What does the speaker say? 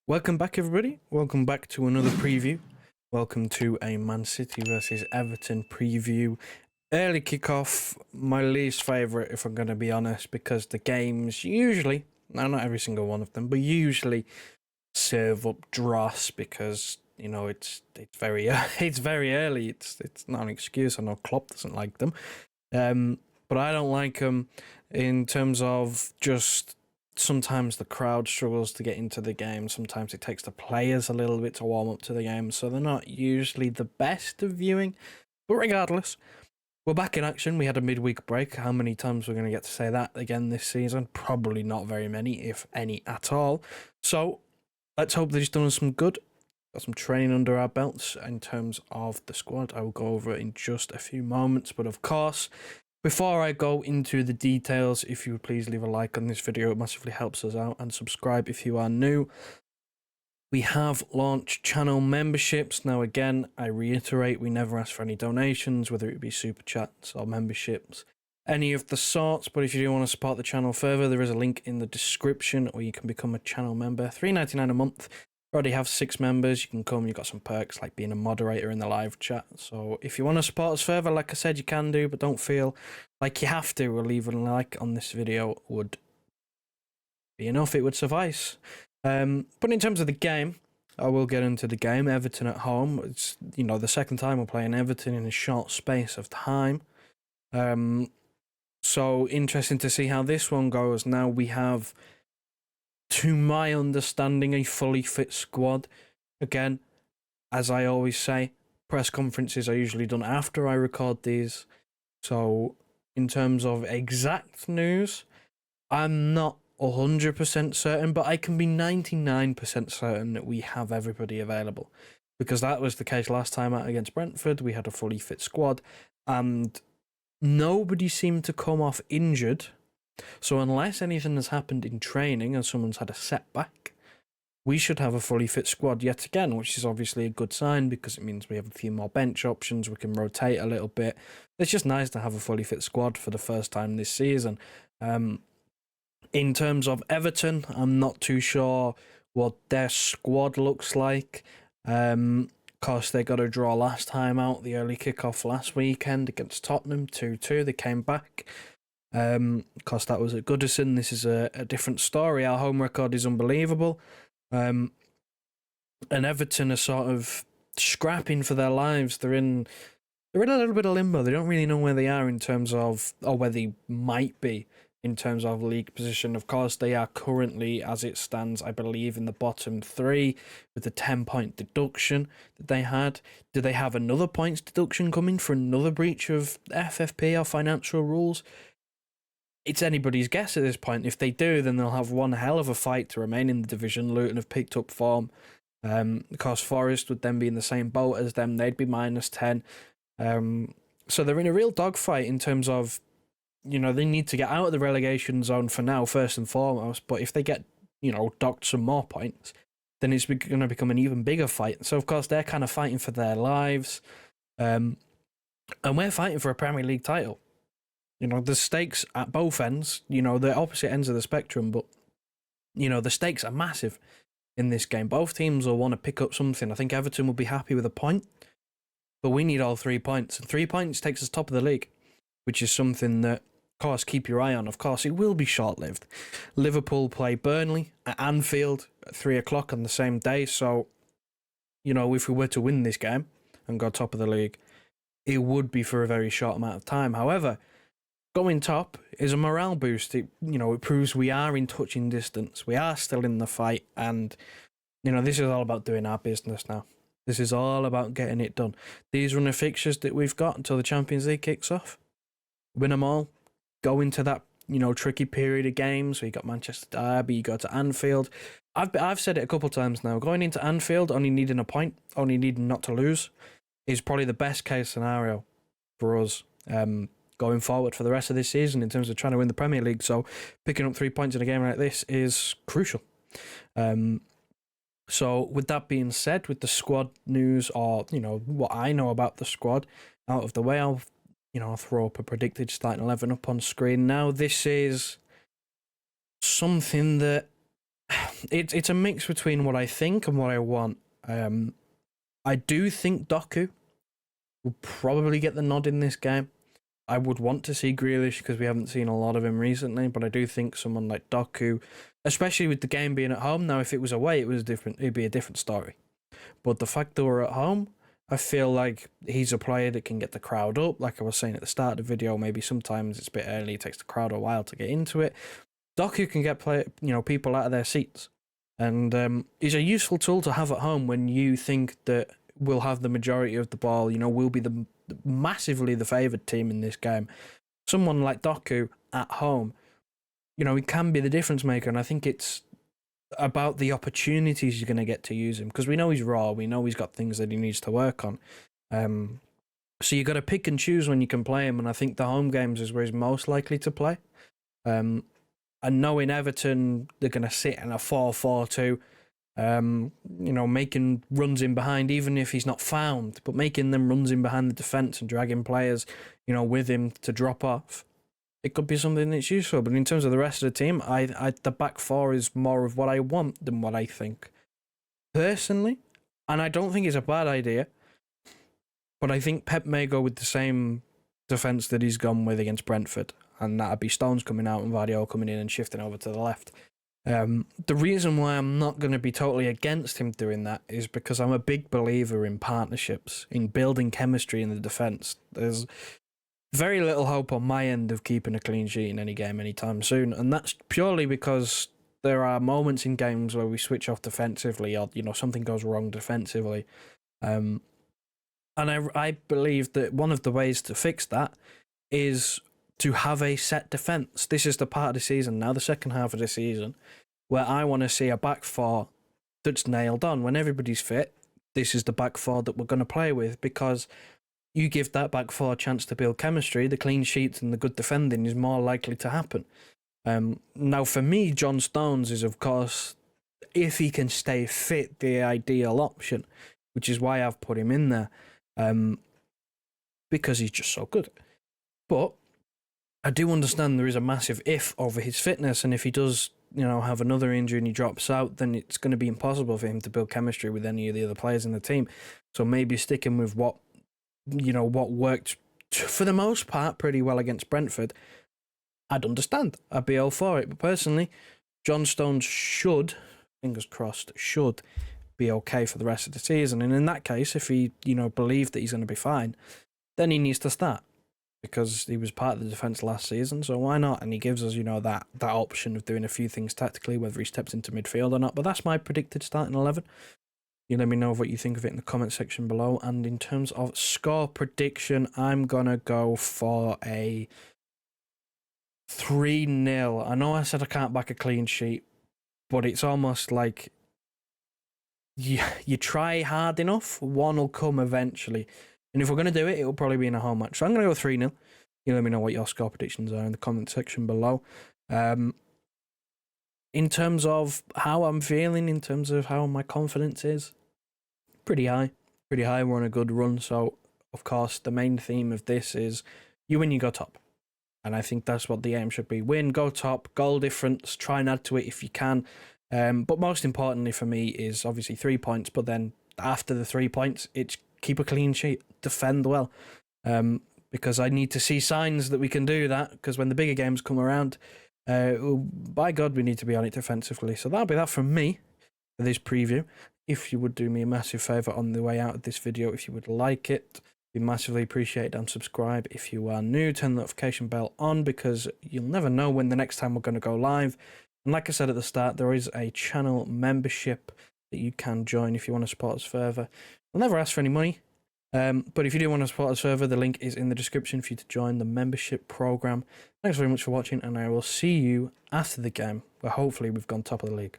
Welcome back, everybody. Welcome back to another preview. Welcome to a Man City versus Everton preview. Early kickoff, my least favourite, if I'm going to be honest, because the games usually, now not every single one of them, but usually serve up dross because it's very it's very early. It's not an excuse. I know Klopp doesn't like them, but I don't like them in terms of just sometimes the crowd struggles to get into the game. Sometimes it takes the players a little bit to warm up to the game, so they're not usually the best of viewing. But regardless, we're back in action. We had a midweek break. How many times we're going to get to say that again this season? Probably not very many, if any at all. So let's hope that he's done us some good. Got some training under our belts in terms of the squad. I will go over it in just a few moments. But of course, before I go into the details, if you would please leave a like on this video, it massively helps us out, and subscribe if you are new. We have launched channel memberships. Now again, I reiterate, we never ask for any donations, whether it be super chats or memberships, any of the sorts. But if you do want to support the channel further, there is a link in the description where you can become a channel member. $3.99 a month. Already have 6 members. You can come, you've got some perks like being a moderator in the live chat. So if you want to support us further, like I said, you can do, but don't feel like you have to. Leaving a like on this video would be enough. It would suffice. But in terms of the game, I will get into the game. Everton at home. It's the second time we're playing Everton in a short space of time. So interesting to see how this one goes. Now we have, to my understanding, a fully fit squad. Again, as I always say, press conferences are usually done after I record these. So in terms of exact news, I'm not 100% certain, but I can be 99% certain that we have everybody available, because that was the case last time out against Brentford. We had a fully fit squad and nobody seemed to come off injured. So unless anything has happened in training and someone's had a setback, we should have a fully fit squad yet again, which is obviously a good sign because it means we have a few more bench options. We can rotate a little bit. It's just nice to have a fully fit squad for the first time this season. In terms of Everton, I'm not too sure what their squad looks like. Course, they got a draw last time out, the early kickoff last weekend against Tottenham, 2-2. They came back. Course, that was at Goodison. This is a different story. Our home record is unbelievable. And Everton are sort of scrapping for their lives. They're in a little bit of limbo. They don't really know where they are in terms of, or where they might be in terms of league position. Of course, they are currently, as it stands, I believe, in the bottom 3 with the 10-point deduction that they had. Do they have another points deduction coming for another breach of FFP or financial rules? It's anybody's guess at this point. If they do, then they'll have one hell of a fight to remain in the division. Luton have picked up form. Of course, Forest would then be in the same boat as them. They'd be -10. So they're in a real dogfight in terms of, they need to get out of the relegation zone for now, first and foremost. But if they get, docked some more points, then it's going to become an even bigger fight. So, of course, they're kind of fighting for their lives. And we're fighting for a Premier League title. The stakes at both ends, the opposite ends of the spectrum, but, the stakes are massive in this game. Both teams will want to pick up something. I think Everton will be happy with a point, but we need all 3 points. And 3 points takes us top of the league, which is something that, of course, keep your eye on. Of course, it will be short-lived. Liverpool play Burnley at Anfield at 3 o'clock on the same day. So, if we were to win this game and go top of the league, it would be for a very short amount of time. However, going top is a morale boost. It proves we are in touching distance. We are still in the fight. And, this is all about doing our business now. This is all about getting it done. These run of fixtures that we've got until the Champions League kicks off, win them all, go into that, tricky period of games where you got Manchester Derby, you go to Anfield. I've said it a couple of times now. Going into Anfield, only needing a point, only needing not to lose, is probably the best case scenario for us going forward for the rest of this season in terms of trying to win the Premier League. So picking up 3 points in a game like this is crucial. So with that being said, with the squad news, or what I know about the squad out of the way, I'll throw up a predicted starting 11 up on screen now. This is something that it's a mix between what I think and what I want. I do think Doku will probably get the nod in this game. I would want to see Grealish because we haven't seen a lot of him recently, but I do think someone like Doku, especially with the game being at home. Now, if it was away, it'd be a different story. But the fact that we're at home, I feel like he's a player that can get the crowd up. Like I was saying at the start of the video, maybe sometimes it's a bit early, it takes the crowd a while to get into it. Doku can get people out of their seats, and he's a useful tool to have at home when you think that we'll have the majority of the ball. We'll be massively the favoured team in this game. Someone like Doku at home, he can be the difference maker, and I think it's about the opportunities you're going to get to use him, because we know he's raw, we know he's got things that he needs to work on. So you got to pick and choose when you can play him, and I think the home games is where he's most likely to play. And knowing Everton, they're going to sit in a 4-4-2, making runs in behind, even if he's not found, but making them runs in behind the defence and dragging players, with him to drop off. It could be something that's useful, but in terms of the rest of the team, the back four is more of what I want than what I think. Personally, and I don't think it's a bad idea, but I think Pep may go with the same defence that he's gone with against Brentford, and that'd be Stones coming out and Vardio coming in and shifting over to the left. The reason why I'm not going to be totally against him doing that is because I'm a big believer in partnerships, in building chemistry in the defence. There's very little hope on my end of keeping a clean sheet in any game anytime soon, and that's purely because there are moments in games where we switch off defensively, or something goes wrong defensively, and I believe that one of the ways to fix that is to have a set defence. This is the part of the season now, the second half of the season, where I want to see a back four that's nailed on. When everybody's fit, this is the back four that we're going to play with, because you give that back four a chance to build chemistry, the clean sheets and the good defending is more likely to happen. Now, for me, John Stones is, of course, if he can stay fit, the ideal option, which is why I've put him in there, because he's just so good. But I do understand there is a massive if over his fitness, and if he does, have another injury and he drops out, then it's going to be impossible for him to build chemistry with any of the other players in the team. So maybe sticking with what worked for the most part pretty well against Brentford, I'd understand. I'd be all for it. But personally, John Stones should, fingers crossed, should be okay for the rest of the season. And in that case, if he, believes that he's going to be fine, then he needs to start, because he was part of the defence last season, so why not? And he gives us, that option of doing a few things tactically, whether he steps into midfield or not. But that's my predicted starting 11. You let me know what you think of it in the comment section below. And in terms of score prediction, I'm going to go for a 3-0. I know I said I can't back a clean sheet, but it's almost like you try hard enough, one will come eventually. And if we're going to do it, it'll probably be in a home match. So I'm going to go 3-0. You let me know what your score predictions are in the comment section below. In terms of how I'm feeling, in terms of how my confidence is, pretty high. Pretty high. We're on a good run. So, of course, the main theme of this is you win, you go top. And I think that's what the aim should be. Win, go top, goal difference, try and add to it if you can. But most importantly for me is obviously 3 points. But then after the 3 points, it's keep a clean sheet, defend well. Because I need to see signs that we can do that. Because when the bigger games come around, by God, we need to be on it defensively. So that'll be that from me for this preview. If you would do me a massive favour on the way out of this video, if you would like it, be massively appreciated, and subscribe. If you are new, turn the notification bell on, because you'll never know when the next time we're going to go live. And like I said at the start, there is a channel membership that you can join if you want to support us further. We'll never ask for any money. But if you do want to support us further, the link is in the description for you to join the membership program. Thanks very much for watching, and I will see you after the game, where hopefully we've gone top of the league.